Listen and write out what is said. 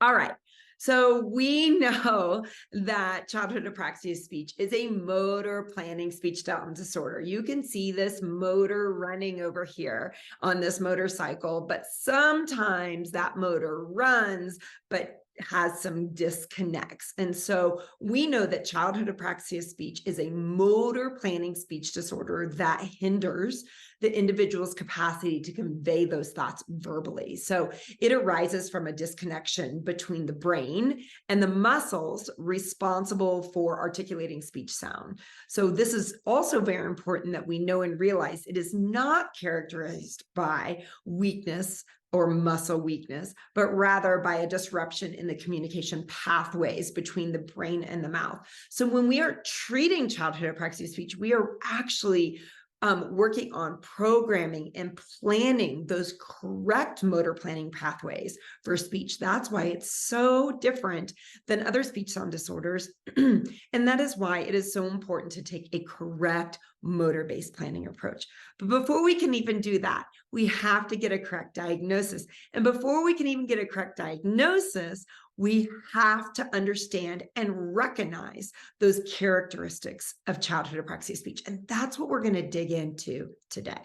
All right. So we know that childhood apraxia speech is a motor planning speech development disorder. You can see this motor running over here on this motorcycle, but sometimes that motor runs, but has some disconnects. And so we know that childhood apraxia speech is a motor planning speech disorder that hinders the individual's capacity to convey those thoughts verbally. So it arises from a disconnection between the brain and the muscles responsible for articulating speech sound. So this is also very important that we know and realize it is not characterized by weakness or muscle weakness, but rather by a disruption in the communication pathways between the brain and the mouth. So when we are treating childhood apraxia speech, we are actually working on programming and planning those correct motor planning pathways for speech. That's why it's so different than other speech sound disorders. And that is why it is so important to take a correct motor-based planning approach. But before we can even do that, we have to get a correct diagnosis. And before we can even get a correct diagnosis, we have to understand and recognize those characteristics of childhood apraxia speech. And that's what we're going to dig into today.